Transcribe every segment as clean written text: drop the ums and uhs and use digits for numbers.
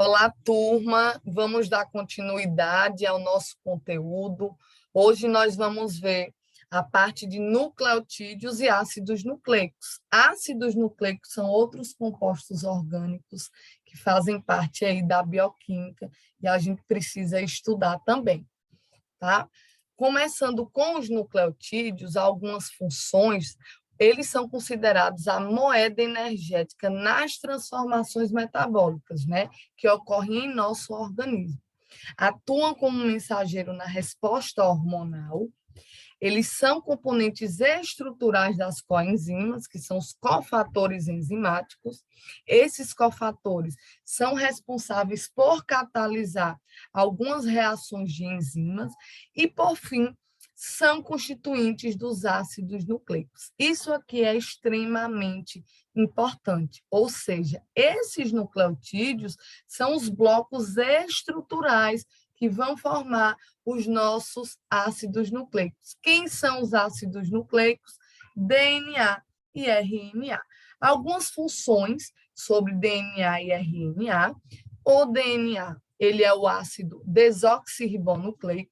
Olá, turma. Vamos dar continuidade ao nosso conteúdo. Hoje nós vamos ver a parte de nucleotídeos e ácidos nucleicos. Ácidos nucleicos são outros compostos orgânicos que fazem parte aí da bioquímica e a gente precisa estudar também, tá? Começando com os nucleotídeos, algumas funções, eles são considerados a moeda energética nas transformações metabólicas, né, que ocorrem em nosso organismo. Atuam como mensageiro na resposta hormonal. Eles são componentes estruturais das coenzimas, que são os cofatores enzimáticos. Esses cofatores são responsáveis por catalisar algumas reações de enzimas e, por fim, são constituintes dos ácidos nucleicos. Isso aqui é extremamente importante, ou seja, esses nucleotídeos são os blocos estruturais que vão formar os nossos ácidos nucleicos. Quem são os ácidos nucleicos? DNA e RNA. Algumas funções sobre DNA e RNA. O DNA, ele é o ácido desoxirribonucleico.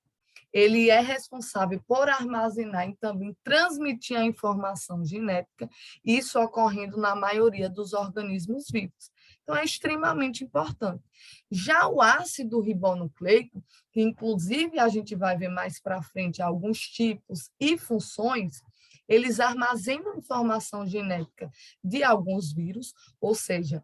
Ele é responsável por armazenar e também transmitir a informação genética, isso ocorrendo na maioria dos organismos vivos. Então, é extremamente importante. Já o ácido ribonucleico, que inclusive a gente vai ver mais para frente alguns tipos e funções, eles armazenam informação genética de alguns vírus, ou seja,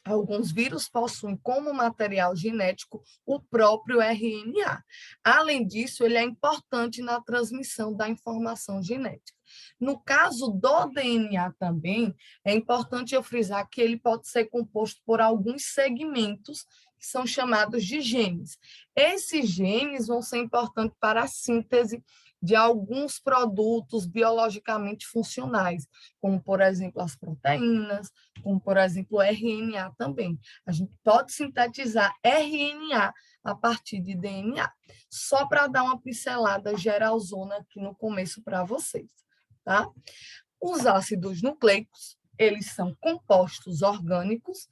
alguns vírus possuem como material genético o próprio RNA. Além disso, ele é importante na transmissão da informação genética. No caso do DNA também, é importante eu frisar que ele pode ser composto por alguns segmentos que são chamados de genes. Esses genes vão ser importantes para a síntese de alguns produtos biologicamente funcionais, como, por exemplo, as proteínas, como, por exemplo, o RNA também. A gente pode sintetizar RNA a partir de DNA. Só para dar uma pincelada geralzona aqui no começo para vocês, tá? Os ácidos nucleicos, eles são compostos orgânicos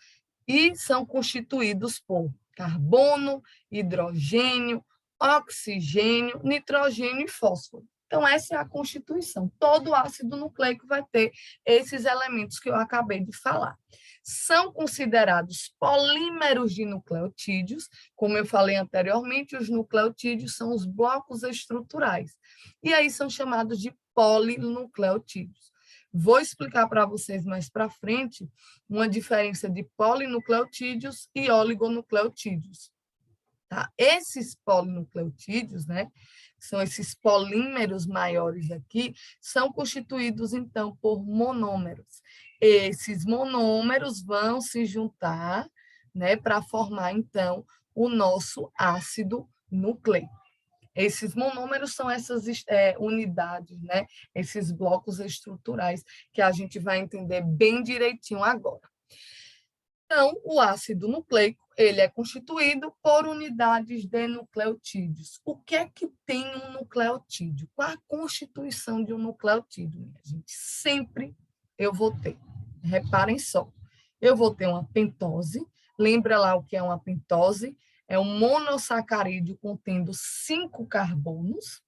e são constituídos por carbono, hidrogênio, oxigênio, nitrogênio e fósforo. Então, essa é a constituição. Todo ácido nucleico vai ter esses elementos que eu acabei de falar. São considerados polímeros de nucleotídeos. Como eu falei anteriormente, os nucleotídeos são os blocos estruturais. E aí são chamados de polinucleotídeos. Vou explicar para vocês mais para frente uma diferença de polinucleotídeos e oligonucleotídeos. Tá? Esses polinucleotídeos, né, são esses polímeros maiores aqui, são constituídos, então, por monômeros. Esses monômeros vão se juntar, né, para formar, então, o nosso ácido nucleico. Esses monômeros são essas unidades, né, esses blocos estruturais que a gente vai entender bem direitinho agora. Então, o ácido nucleico, ele é constituído por unidades de nucleotídeos. O que é que tem um nucleotídeo? Qual a constituição de um nucleotídeo, minha gente? Sempre eu vou ter. Reparem só. Eu vou ter uma pentose. Lembra lá o que é uma pentose? É um monossacarídeo contendo 5 carbonos.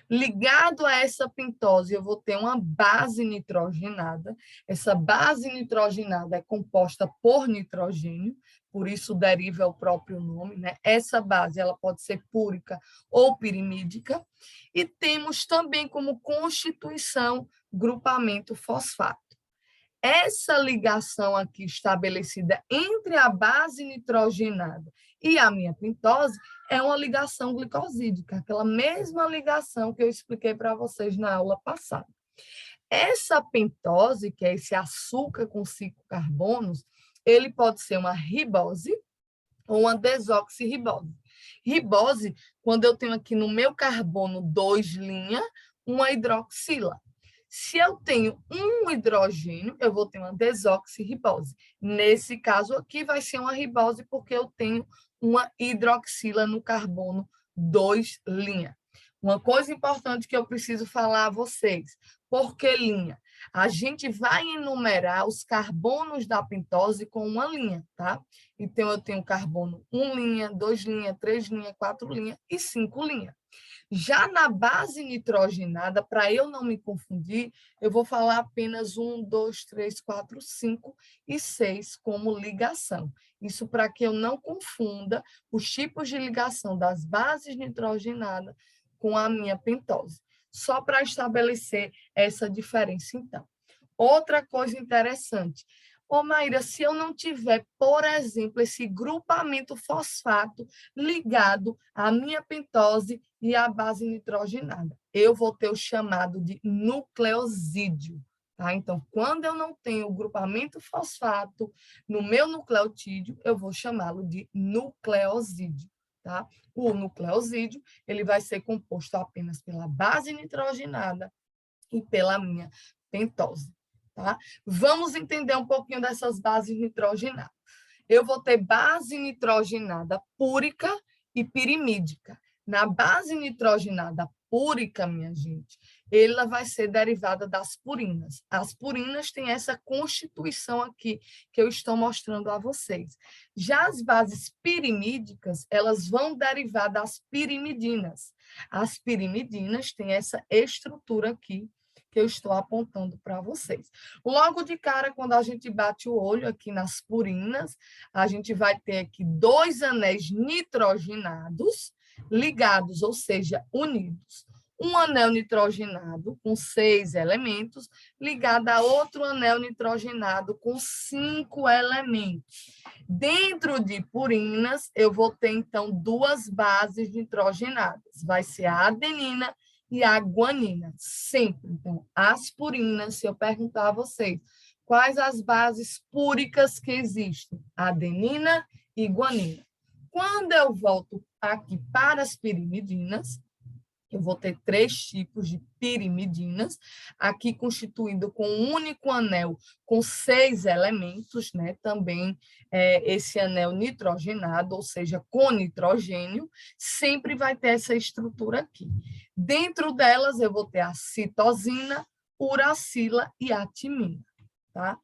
Ligado a essa pentose, eu vou ter uma base nitrogenada. Essa base nitrogenada é composta por nitrogênio, por isso deriva o próprio nome, né? Essa base ela pode ser púrica ou pirimídica. E temos também como constituição grupamento fosfato. Essa ligação aqui estabelecida entre a base nitrogenada e a minha pentose é uma ligação glicosídica, aquela mesma ligação que eu expliquei para vocês na aula passada. Essa pentose, que é esse açúcar com 5 carbonos, ele pode ser uma ribose ou uma desoxirribose. Ribose, quando eu tenho aqui no meu carbono 2' uma hidroxila. Se eu tenho um hidrogênio, eu vou ter uma desoxirribose. Nesse caso aqui, vai ser uma ribose, porque eu tenho uma hidroxila no carbono 2'. Uma coisa importante que eu preciso falar a vocês, por que linha? A gente vai enumerar os carbonos da pentose com uma linha, tá? Então, eu tenho carbono 1 linha, 2 linha, 3 linha, 4 linha e 5 linha. Já na base nitrogenada, para eu não me confundir, eu vou falar apenas 1, 2, 3, 4, 5 e 6 como ligação. Isso para que eu não confunda os tipos de ligação das bases nitrogenadas com a minha pentose. Só para estabelecer essa diferença, então. Outra coisa interessante. Ô, Maíra, se eu não tiver, por exemplo, esse grupamento fosfato ligado à minha pentose e à base nitrogenada, eu vou ter o chamado de nucleosídeo. Tá? Então, quando eu não tenho o grupamento fosfato no meu nucleotídeo, eu vou chamá-lo de nucleosídeo. Tá? O nucleosídeo ele vai ser composto apenas pela base nitrogenada e pela minha pentose. Tá? Vamos entender um pouquinho dessas bases nitrogenadas. Eu vou ter base nitrogenada púrica e pirimídica. Na base nitrogenada púrica, minha gente, ela vai ser derivada das purinas. As purinas têm essa constituição aqui que eu estou mostrando a vocês. Já as bases pirimídicas, elas vão derivar das pirimidinas. As pirimidinas têm essa estrutura aqui que eu estou apontando para vocês. Logo de cara, quando a gente bate o olho aqui nas purinas, a gente vai ter aqui 2 anéis nitrogenados ligados, ou seja, unidos. Um anel nitrogenado com 6 elementos ligado a outro anel nitrogenado com 5 elementos. Dentro de purinas, eu vou ter, então, 2 bases nitrogenadas. Vai ser a adenina e a guanina, sempre. Então, as purinas, se eu perguntar a vocês, quais as bases púricas que existem? Adenina e guanina. Quando eu volto aqui para as pirimidinas, eu vou ter 3 tipos de pirimidinas, aqui constituído com um único anel com 6 elementos, né? Também esse anel nitrogenado, ou seja, com nitrogênio, sempre vai ter essa estrutura aqui. Dentro delas, eu vou ter a citosina, uracila e a timina, tá?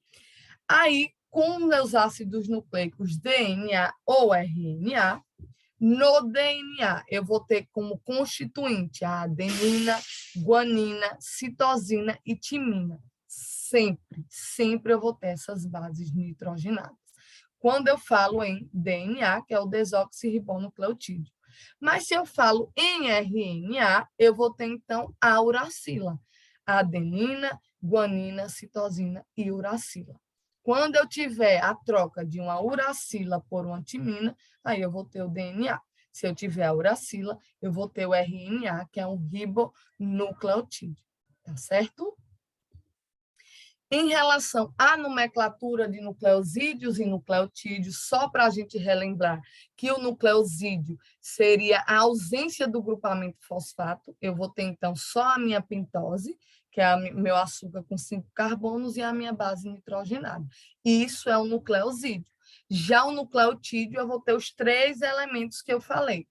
Aí, com meus ácidos nucleicos DNA ou RNA, no DNA, eu vou ter como constituinte a adenina, guanina, citosina e timina. Sempre eu vou ter essas bases nitrogenadas. Quando eu falo em DNA, que é o desoxirribonucleotídeo. Mas se eu falo em RNA, eu vou ter, então, a uracila. Adenina, guanina, citosina e uracila. Quando eu tiver a troca de uma uracila por uma timina, aí eu vou ter o DNA. Se eu tiver a uracila, eu vou ter o RNA, que é um ribonucleotídeo. Tá certo? Em relação à nomenclatura de nucleosídeos e nucleotídeos, só para a gente relembrar que o nucleosídeo seria a ausência do grupamento fosfato, eu vou ter, então, só a minha pentose, que é o meu açúcar com 5 carbonos, e a minha base nitrogenada. Isso é o nucleosídeo. Já o nucleotídeo, eu vou ter os 3 elementos que eu falei: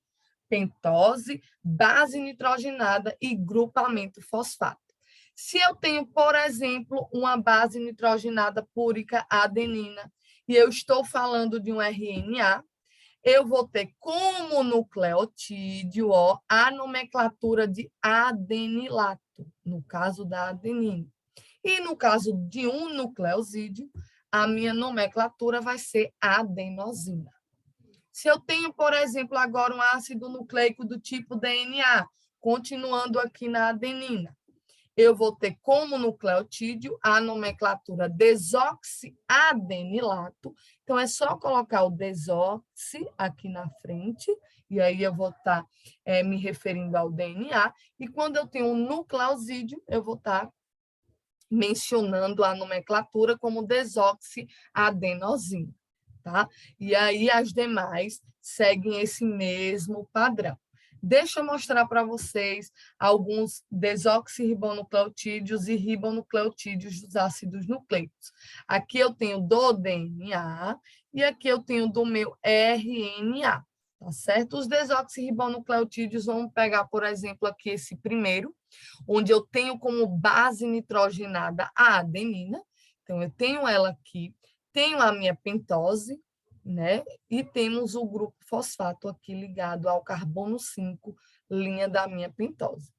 pentose, base nitrogenada e grupamento fosfato. Se eu tenho, por exemplo, uma base nitrogenada púrica, adenina, e eu estou falando de um RNA, eu vou ter como nucleotídeo a nomenclatura de adenilato, no caso da adenina. E no caso de um nucleosídeo, a minha nomenclatura vai ser adenosina. Se eu tenho, por exemplo, agora um ácido nucleico do tipo DNA, continuando aqui na adenina, eu vou ter como nucleotídeo a nomenclatura desoxiadenilato. Então, é só colocar o desoxi aqui na frente, e aí eu vou estar me referindo ao DNA. E quando eu tenho um nucleosídeo, eu vou estar mencionando a nomenclatura como desoxiadenosina, tá? E aí as demais seguem esse mesmo padrão. Deixa eu mostrar para vocês alguns desoxirribonucleotídeos e ribonucleotídeos dos ácidos nucleicos. Aqui eu tenho do DNA e aqui eu tenho do meu RNA, tá certo? Os desoxirribonucleotídeos, vamos pegar, por exemplo, aqui esse primeiro, onde eu tenho como base nitrogenada a adenina. Então, eu tenho ela aqui, tenho a minha pentose, né? E temos o grupo fosfato aqui ligado ao carbono 5, linha da minha pentose.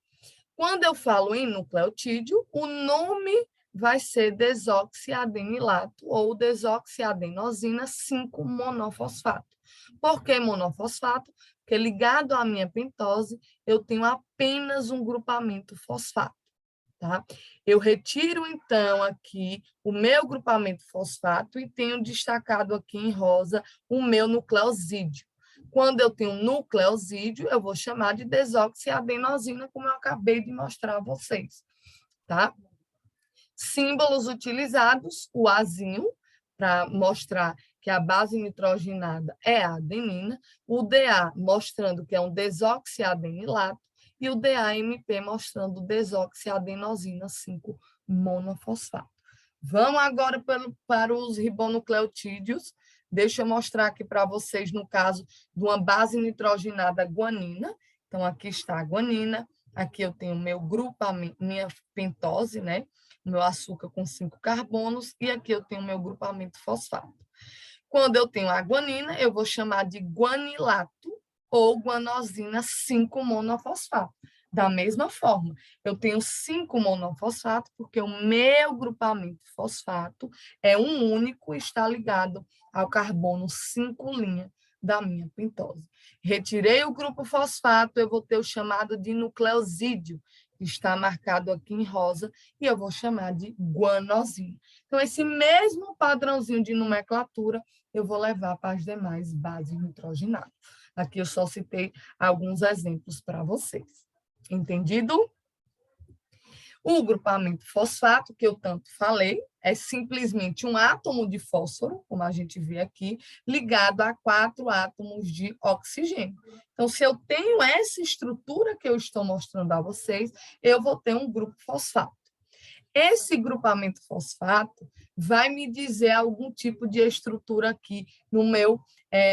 Quando eu falo em nucleotídeo, o nome vai ser desoxiadenilato ou desoxiadenosina 5-monofosfato. Por que monofosfato? Porque ligado à minha pentose, eu tenho apenas um grupamento fosfato. Tá? Eu retiro, então, aqui o meu grupamento fosfato e tenho destacado aqui em rosa o meu nucleosídeo. Quando eu tenho nucleosídeo, eu vou chamar de desoxiadenosina, como eu acabei de mostrar a vocês. Tá? Símbolos utilizados, o Azinho, para mostrar que a base nitrogenada é a adenina, o DA mostrando que é um desoxiadenilato, e o DAMP mostrando desoxiadenosina 5-monofosfato. Vamos agora para os ribonucleotídeos. Deixa eu mostrar aqui para vocês, no caso de uma base nitrogenada guanina. Então, aqui está a guanina, aqui eu tenho meu grupamento, minha pentose, né? Meu açúcar com 5 carbonos, e aqui eu tenho meu grupamento fosfato. Quando eu tenho a guanina, eu vou chamar de guanilato ou guanosina 5-monofosfato. Da mesma forma, eu tenho 5-monofosfato porque o meu grupamento fosfato é um único e está ligado ao carbono 5' da minha pentose. Retirei o grupo fosfato, eu vou ter o chamado de nucleosídeo, que está marcado aqui em rosa, e eu vou chamar de guanosina. Então, esse mesmo padrãozinho de nomenclatura eu vou levar para as demais bases nitrogenadas. Aqui eu só citei alguns exemplos para vocês. Entendido? O grupamento fosfato, que eu tanto falei, é simplesmente um átomo de fósforo, como a gente vê aqui, ligado a 4 átomos de oxigênio. Então, se eu tenho essa estrutura que eu estou mostrando a vocês, eu vou ter um grupo fosfato. Esse grupamento fosfato vai me dizer algum tipo de estrutura aqui no meu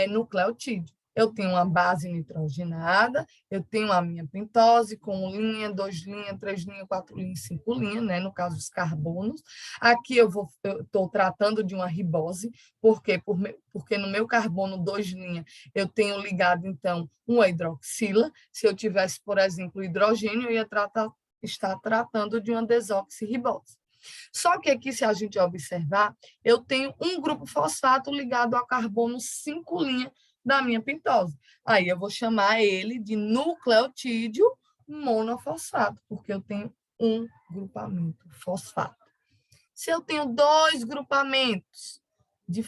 nucleotídeo. Eu tenho uma base nitrogenada, eu tenho a minha pentose com linha, 2 linhas, 3 linhas, 4 linhas, 5 linhas, né? No caso dos carbonos. Aqui eu estou tratando de uma ribose, por quê? Porque no meu carbono 2 linhas eu tenho ligado, então, uma hidroxila. Se eu tivesse, por exemplo, hidrogênio, eu ia está tratando de uma desoxirribose. Só que aqui, se a gente observar, eu tenho um grupo fosfato ligado ao carbono 5' da minha pentose. Aí eu vou chamar ele de nucleotídeo monofosfato, porque eu tenho um grupamento fosfato. Se eu tenho 2 grupamentos de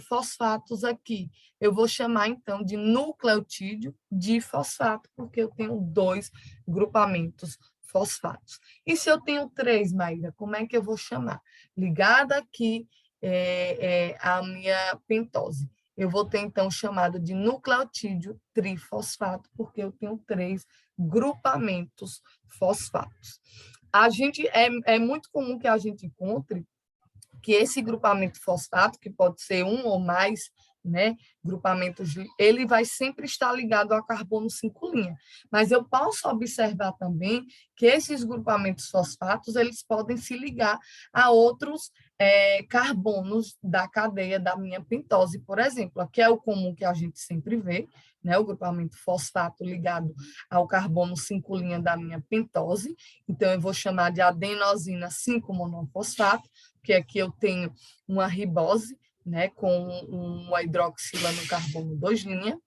fosfatos aqui, eu vou chamar, então, de nucleotídeo difosfato, porque eu tenho 2 grupamentos fosfatos. E se eu tenho 3, Maíra, como é que eu vou chamar? Ligada aqui a minha pentose. Eu vou ter, então, chamado de nucleotídeo trifosfato, porque eu tenho 3 grupamentos fosfatos. É muito comum que a gente encontre que esse grupamento fosfato, que pode ser um ou mais, né, grupamentos, ele vai sempre estar ligado ao carbono 5'. Mas eu posso observar também que esses grupamentos fosfatos, eles podem se ligar a outros carbonos da cadeia da minha pentose, por exemplo. Aqui é o comum que a gente sempre vê, né, o grupamento fosfato ligado ao carbono 5' da minha pentose. Então, eu vou chamar de adenosina 5-monofosfato, porque aqui eu tenho uma ribose, né, com uma hidroxila no carbono 2',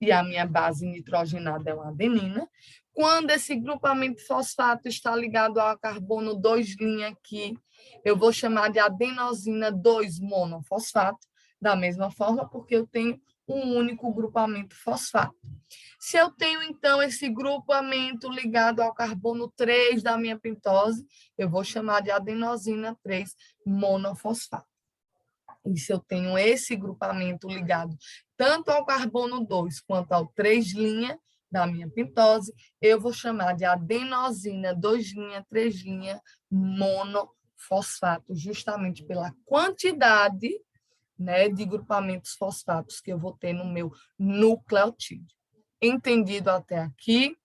e a minha base nitrogenada é uma adenina. Quando esse grupamento fosfato está ligado ao carbono 2' aqui, eu vou chamar de adenosina 2-monofosfato, da mesma forma, porque eu tenho um único grupamento fosfato. Se eu tenho, então, esse grupamento ligado ao carbono 3 da minha pentose, eu vou chamar de adenosina 3-monofosfato. E se eu tenho esse grupamento ligado tanto ao carbono 2 quanto ao 3' da minha pentose, eu vou chamar de adenosina 2', 3' monofosfato, justamente pela quantidade, né, de grupamentos fosfatos que eu vou ter no meu nucleotídeo. Entendido até aqui?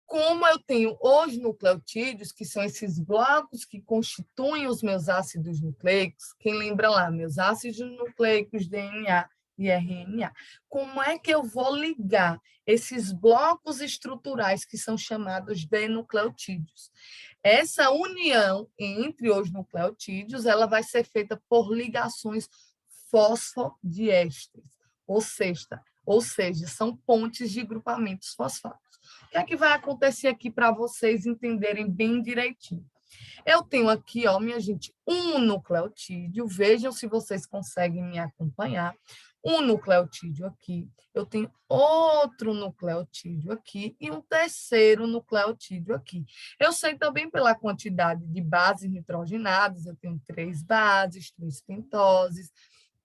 Como eu tenho os nucleotídeos, que são esses blocos que constituem os meus ácidos nucleicos, quem lembra lá, meus ácidos nucleicos, DNA e RNA, como é que eu vou ligar esses blocos estruturais que são chamados de nucleotídeos? Essa união entre os nucleotídeos, ela vai ser feita por ligações fosfodiésteres, ou seja, são pontes de grupamentos fosfatos. O que é que vai acontecer aqui para vocês entenderem bem direitinho? Eu tenho aqui, ó, minha gente, um nucleotídeo. Vejam se vocês conseguem me acompanhar. Um nucleotídeo aqui. Eu tenho outro nucleotídeo aqui e um terceiro nucleotídeo aqui. Eu sei também pela quantidade de bases nitrogenadas. Eu tenho 3 bases, 3 pentoses,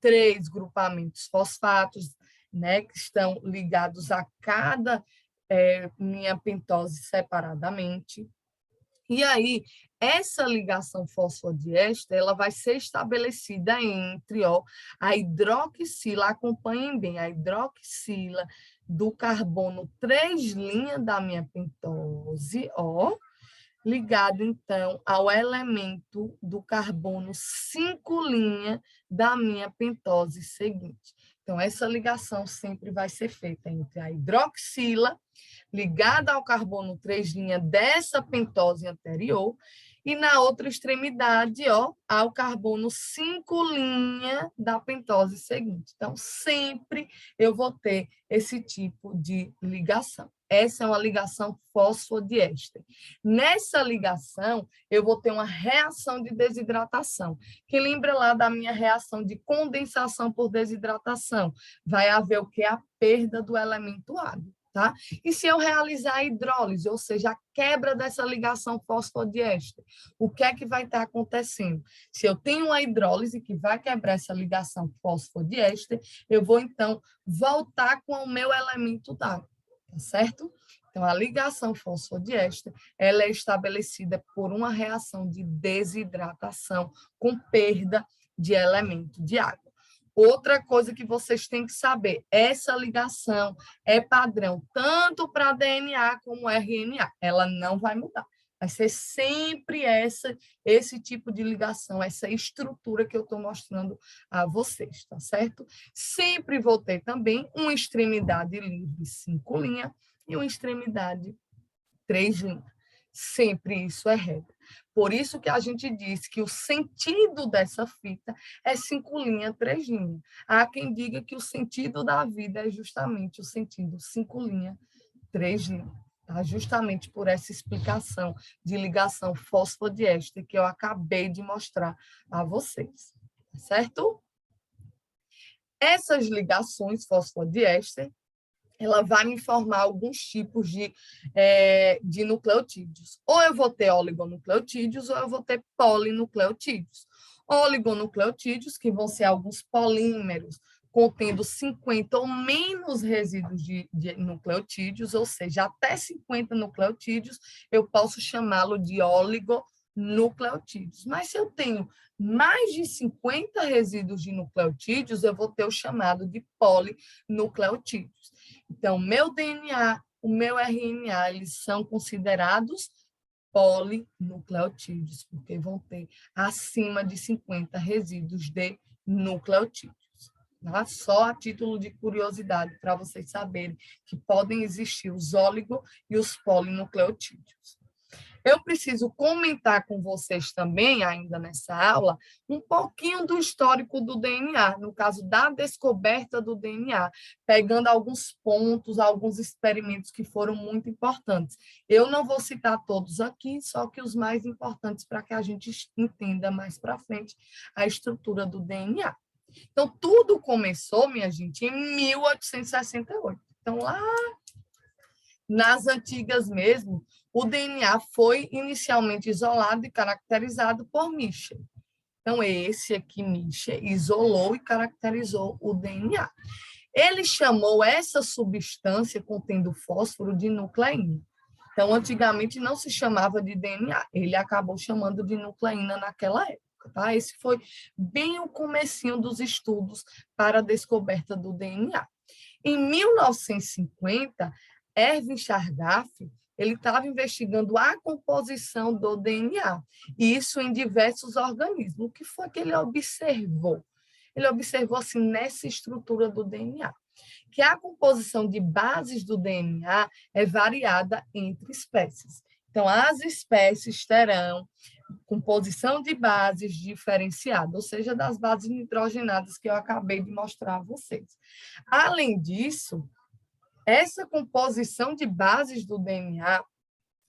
3 grupamentos fosfatos, né, que estão ligados a cada minha pentose separadamente. E aí, essa ligação fosfodiéster, ela vai ser estabelecida entre, ó, a hidroxila, acompanhem bem, a hidroxila do carbono 3' da minha pentose, ó, ligado, então, ao elemento do carbono 5' da minha pentose seguinte. Então, essa ligação sempre vai ser feita entre a hidroxila, ligada ao carbono 3' dessa pentose anterior, e na outra extremidade, ó, ao carbono 5' da pentose seguinte. Então, sempre eu vou ter esse tipo de ligação. Essa é uma ligação fosfodiéster. Nessa ligação, eu vou ter uma reação de desidratação, que lembra lá da minha reação de condensação por desidratação. Vai haver o que? A perda do elemento água. Tá? E se eu realizar a hidrólise, ou seja, a quebra dessa ligação fosfodiéster, o que é que vai estar acontecendo? Se eu tenho uma hidrólise que vai quebrar essa ligação fosfodiéster, eu vou, então, voltar com o meu elemento d'água, tá certo? Então, a ligação fosfodiéster, ela é estabelecida por uma reação de desidratação com perda de elemento de água. Outra coisa que vocês têm que saber, essa ligação é padrão tanto para DNA como RNA, ela não vai mudar. Vai ser sempre esse tipo de ligação, essa estrutura que eu estou mostrando a vocês, tá certo? Sempre vou ter também uma extremidade livre 5' e uma extremidade 3'. Sempre isso é regra. Por isso que a gente diz que o sentido dessa fita é 5', 3'. Há quem diga que o sentido da vida é justamente o sentido 5', 3'. Tá? Justamente por essa explicação de ligação fosfodiéster que eu acabei de mostrar a vocês. Certo? Essas ligações fosfodiéster, ela vai me formar alguns tipos de nucleotídeos. Ou eu vou ter oligonucleotídeos, ou eu vou ter polinucleotídeos. Oligonucleotídeos, que vão ser alguns polímeros contendo 50 ou menos resíduos de nucleotídeos, ou seja, até 50 nucleotídeos, eu posso chamá-lo de oligonucleotídeos. Mas se eu tenho mais de 50 resíduos de nucleotídeos, eu vou ter o chamado de polinucleotídeos. Então, meu DNA, o meu RNA, eles são considerados polinucleotídeos, porque vão ter acima de 50 resíduos de nucleotídeos. Tá? Só a título de curiosidade, para vocês saberem que podem existir os oligo e os polinucleotídeos. Eu preciso comentar com vocês também, ainda nessa aula, um pouquinho do histórico do DNA, no caso da descoberta do DNA, pegando alguns pontos, alguns experimentos que foram muito importantes. Eu não vou citar todos aqui, só que os mais importantes para que a gente entenda mais para frente a estrutura do DNA. Então, tudo começou, minha gente, em 1868. Então, lá nas antigas mesmo, o DNA foi inicialmente isolado e caracterizado por Michel. Então, esse aqui, Michel, isolou e caracterizou o DNA. Ele chamou essa substância contendo fósforo de nucleína. Então, antigamente não se chamava de DNA, ele acabou chamando de nucleína naquela época. época, tá? Esse foi bem o comecinho dos estudos para a descoberta do DNA. Em 1950, Erwin Chargaff, ele estava investigando a composição do DNA, e isso em diversos organismos. O que foi que ele observou? Ele observou assim, nessa estrutura do DNA, que a composição de bases do DNA é variada entre espécies. Então, as espécies terão composição de bases diferenciada, ou seja, das bases nitrogenadas que eu acabei de mostrar a vocês. Além disso, essa composição de bases do DNA,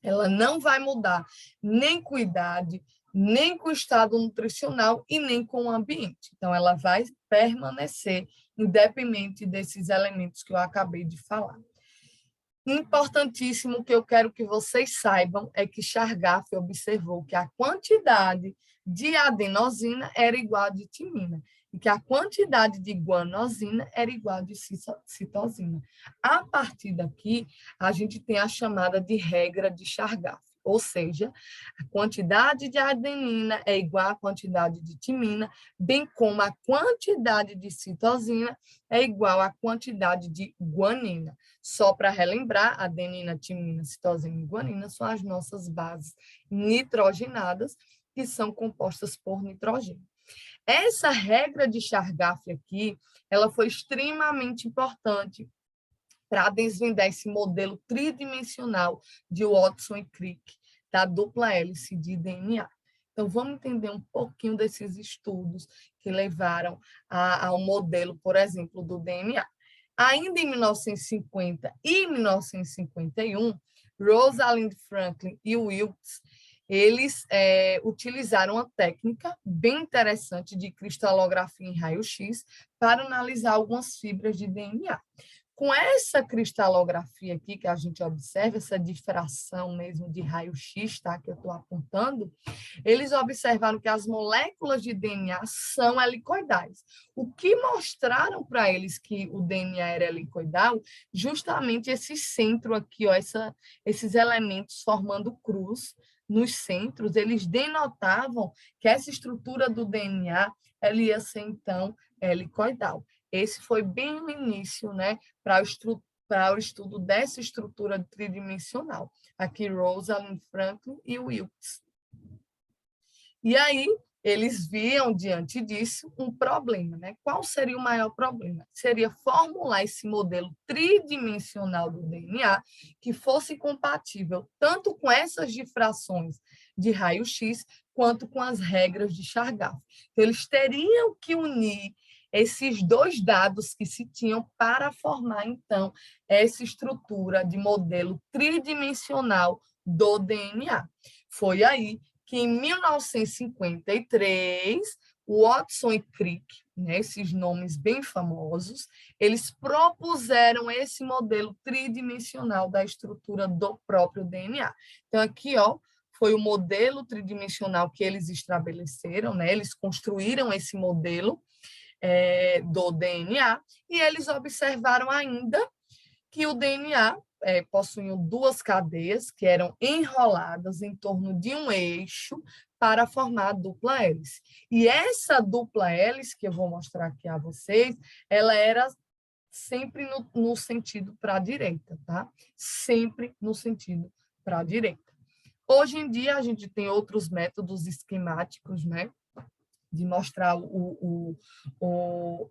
ela não vai mudar nem com idade, nem com o estado nutricional e nem com o ambiente. Então, ela vai permanecer independente desses elementos que eu acabei de falar. Importantíssimo que eu quero que vocês saibam é que Chargaff observou que a quantidade de adenosina era igual a de timina e que a quantidade de guanosina era igual a de citosina. A partir daqui, a gente tem a chamada de regra de Chargaff, ou seja, a quantidade de adenina é igual à quantidade de timina, bem como a quantidade de citosina é igual à quantidade de guanina. Só para relembrar, adenina, timina, citosina e guanina são as nossas bases nitrogenadas, que são compostas por nitrogênio. Essa regra de Chargaff aqui, ela foi extremamente importante para desvendar esse modelo tridimensional de Watson e Crick, da dupla hélice de DNA. Então, vamos entender um pouquinho desses estudos que levaram ao modelo, por exemplo, do DNA. Ainda em 1950 e 1951, Rosalind Franklin e Wilkes, eles utilizaram uma técnica bem interessante de cristalografia em raio-x para analisar algumas fibras de DNA. Com essa cristalografia aqui que a gente observa, essa difração mesmo de raio-x, tá, que eu estou apontando, eles observaram que as moléculas de DNA são helicoidais. O que mostraram para eles que o DNA era helicoidal? Justamente esse centro aqui, ó, esses elementos formando cruz nos centros, eles denotavam que essa estrutura do DNA ela ia ser, então, helicoidal. Esse foi bem o início, né, para o estudo dessa estrutura tridimensional. Aqui, Rosalind Franklin e Wilkes. E aí, eles viam, diante disso, um problema, né? Qual seria o maior problema? Seria formular esse modelo tridimensional do DNA que fosse compatível tanto com essas difrações de raio-x quanto com as regras de Chargaff. Então, eles teriam que unir esses dois dados que se tinham para formar, então, essa estrutura de modelo tridimensional do DNA. Foi aí que, em 1953, Watson e Crick, né, esses nomes bem famosos, eles propuseram esse modelo tridimensional da estrutura do próprio DNA. Então, aqui, ó, foi o modelo tridimensional que eles estabeleceram, né, eles construíram esse modelo do DNA, e eles observaram ainda que o DNA possuía duas cadeias que eram enroladas em torno de um eixo para formar a dupla hélice. E essa dupla hélice, que eu vou mostrar aqui a vocês, ela era sempre no sentido para a direita, tá? Sempre no sentido para a direita. Hoje em dia, a gente tem outros métodos esquemáticos, né, de mostrar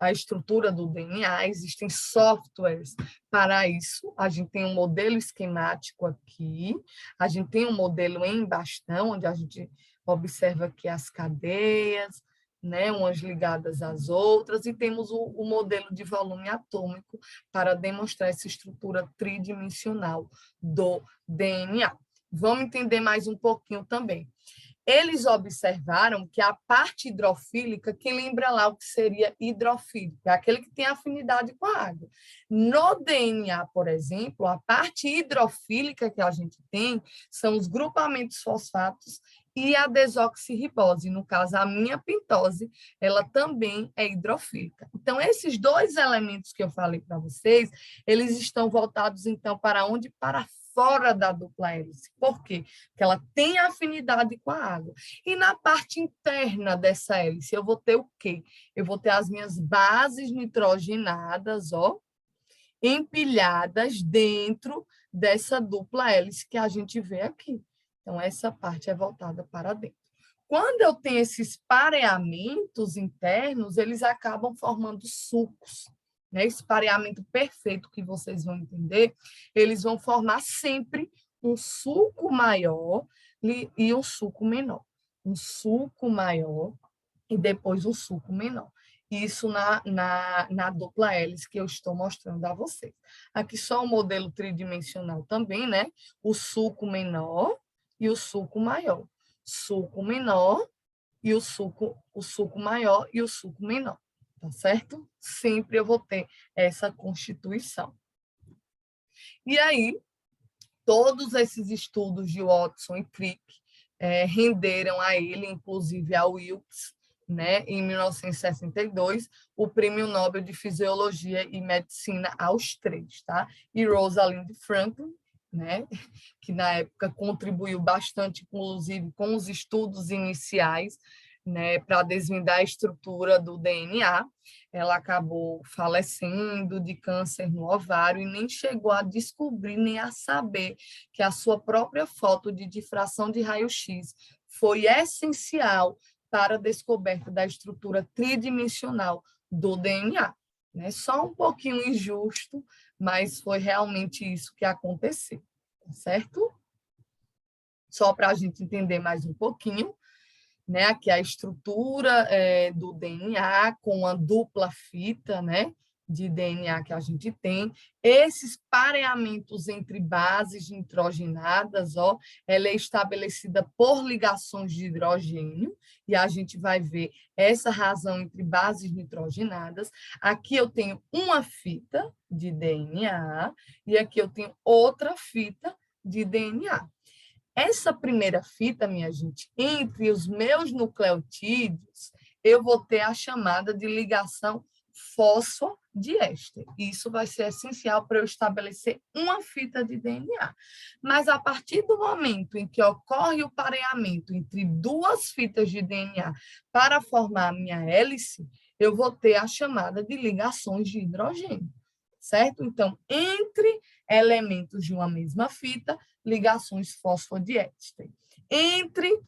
a estrutura do DNA, existem softwares para isso. A gente tem um modelo esquemático aqui, a gente tem um modelo em bastão, onde a gente observa aqui as cadeias, né, umas ligadas às outras, e temos o modelo de volume atômico para demonstrar essa estrutura tridimensional do DNA. Vamos entender mais um pouquinho também. Eles observaram que a parte hidrofílica, que lembra lá o que seria hidrofílico, é aquele que tem afinidade com a água. No DNA, por exemplo, a parte hidrofílica que a gente tem são os grupamentos fosfatos e a desoxirribose. No caso, a minha pentose, ela também é hidrofílica. Então, esses dois elementos que eu falei para vocês, eles estão voltados, então, para onde? Para a fora da dupla hélice. Por quê? Porque ela tem afinidade com a água. E na parte interna dessa hélice, eu vou ter o quê? Eu vou ter as minhas bases nitrogenadas, ó, empilhadas dentro dessa dupla hélice que a gente vê aqui. Então, essa parte é voltada para dentro. Quando eu tenho esses pareamentos internos, eles acabam formando sucos. Né? Esse pareamento perfeito que vocês vão entender, eles vão formar sempre um suco maior e um suco menor. Um suco maior e depois um suco menor. Isso na dupla hélice que eu estou mostrando a vocês. Aqui só o modelo tridimensional também, né? O suco menor e o suco maior. Suco menor e o suco maior e o suco menor, tá certo? Sempre eu vou ter essa constituição. E aí, todos esses estudos de Watson e Crick renderam a ele, inclusive ao Wilkes, né, em 1962, o Prêmio Nobel de Fisiologia e Medicina aos três, tá? E Rosalind Franklin, né, que na época contribuiu bastante, inclusive, com os estudos iniciais, né, para desvendar a estrutura do DNA. Ela acabou falecendo de câncer no ovário e nem chegou a descobrir nem a saber que a sua própria foto de difração de raio-x foi essencial para a descoberta da estrutura tridimensional do DNA. Né? Só um pouquinho injusto, mas foi realmente isso que aconteceu, tá certo? Só para a gente entender mais um pouquinho, né? Aqui a estrutura do DNA com a dupla fita, né? De DNA que a gente tem, esses pareamentos entre bases nitrogenadas, ó, ela é estabelecida por ligações de hidrogênio, e a gente vai ver essa razão entre bases nitrogenadas. Aqui eu tenho uma fita de DNA, e aqui eu tenho outra fita de DNA. Essa primeira fita, minha gente, entre os meus nucleotídeos, eu vou ter a chamada de ligação fosfodiéster. Isso vai ser essencial para eu estabelecer uma fita de DNA. Mas a partir do momento em que ocorre o pareamento entre duas fitas de DNA para formar a minha hélice, eu vou ter a chamada de ligações de hidrogênio, certo? Então, entre elementos de uma mesma fita, ligações fosfodiéster. Entre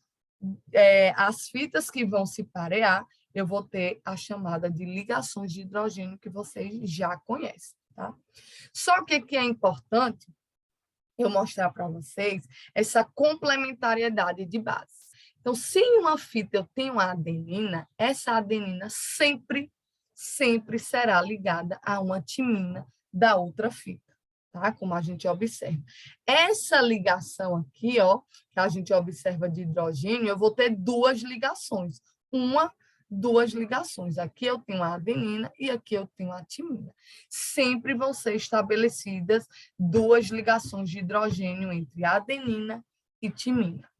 as fitas que vão se parear, eu vou ter a chamada de ligações de hidrogênio, que vocês já conhecem. Tá? Só que é importante eu mostrar para vocês essa complementariedade de base. Então, se em uma fita eu tenho a adenina, essa adenina sempre será ligada a uma timina da outra fita. Tá? Como a gente observa. Essa ligação aqui, ó, que a gente observa de hidrogênio, eu vou ter duas ligações. Duas ligações. Aqui eu tenho a adenina e aqui eu tenho a timina. Sempre vão ser estabelecidas duas ligações de hidrogênio entre adenina e timina.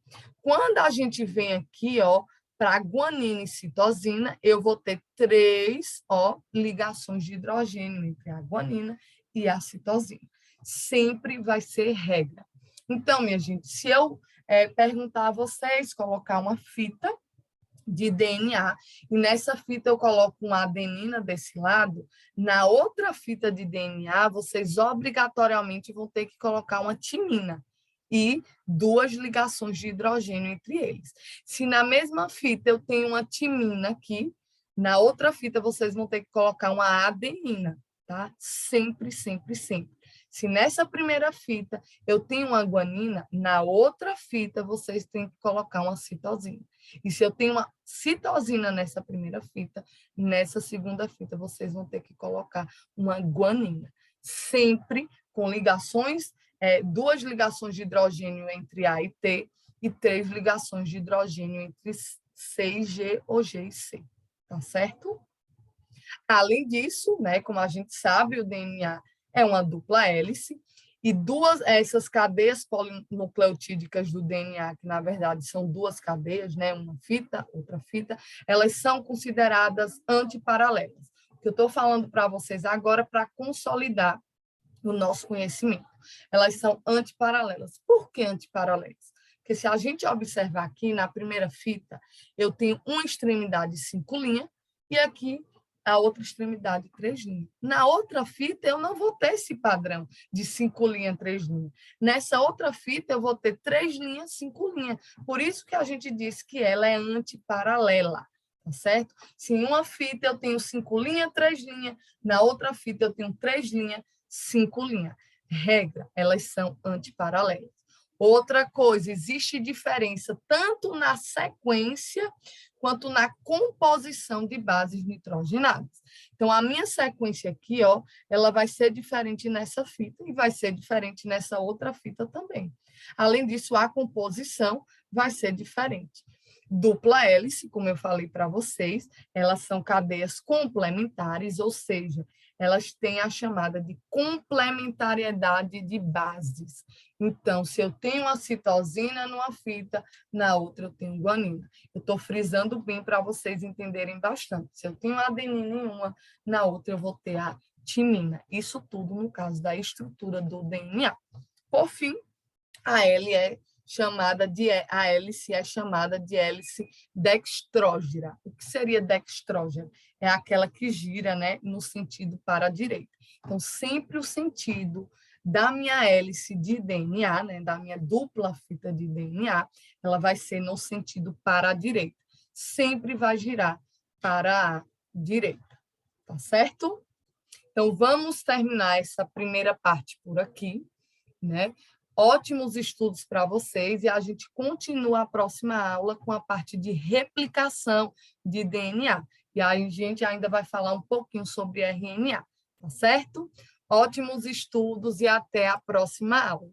Quando a gente vem aqui, ó, para guanina e citosina, eu vou ter três, ó, ligações de hidrogênio entre a guanina e a citosina. Sempre vai ser regra. Então, minha gente, se eu perguntar a vocês, colocar uma fita de DNA, e nessa fita eu coloco uma adenina desse lado, na outra fita de DNA, vocês obrigatoriamente vão ter que colocar uma timina e duas ligações de hidrogênio entre eles. Se na mesma fita eu tenho uma timina aqui, na outra fita vocês vão ter que colocar uma adenina, tá? Sempre. Se nessa primeira fita eu tenho uma guanina, na outra fita vocês têm que colocar uma citosina. E se eu tenho uma citosina nessa primeira fita, nessa segunda fita vocês vão ter que colocar uma guanina. Sempre com ligações, duas ligações de hidrogênio entre A e T e três ligações de hidrogênio entre C e G ou G e C. Tá certo? Além disso, né, como a gente sabe, o DNA é uma dupla hélice, e essas cadeias polinucleotídicas do DNA, que na verdade são duas cadeias, né, uma fita, outra fita, elas são consideradas antiparalelas. O que eu estou falando para vocês agora para consolidar no nosso conhecimento. Elas são antiparalelas. Por que antiparalelas? Porque se a gente observar aqui, na primeira fita, eu tenho uma extremidade 5 linhas e aqui a outra extremidade 3 linhas. Na outra fita, eu não vou ter esse padrão de 5 linhas, 3 linhas. Nessa outra fita, eu vou ter 3 linhas, 5 linhas. Por isso que a gente disse que ela é antiparalela, tá certo? Se em uma fita eu tenho 5 linhas, 3 linhas, na outra fita eu tenho 3 linhas, 5 linhas. Regra, elas são antiparalelas. Outra coisa, existe diferença tanto na sequência quanto na composição de bases nitrogenadas. Então, a minha sequência aqui, ó, ela vai ser diferente nessa fita e vai ser diferente nessa outra fita também. Além disso, a composição vai ser diferente. Dupla hélice, como eu falei para vocês, elas são cadeias complementares, ou seja, elas têm a chamada de complementariedade de bases. Então, se eu tenho a citosina numa fita, na outra eu tenho guanina. Eu estou frisando bem para vocês entenderem bastante. Se eu tenho adenina em uma, na outra eu vou ter a timina. Isso tudo no caso da estrutura do DNA. Por fim, a hélice é chamada de hélice dextrógira. O que seria dextrógira? É aquela que gira, né, no sentido para a direita. Então, sempre o sentido da minha hélice de DNA, né, da minha dupla fita de DNA, ela vai ser no sentido para a direita. Sempre vai girar para a direita, tá certo? Então, vamos terminar essa primeira parte por aqui, né? Ótimos estudos para vocês e a gente continua a próxima aula com a parte de replicação de DNA. E aí a gente ainda vai falar um pouquinho sobre RNA, tá certo? Ótimos estudos e até a próxima aula.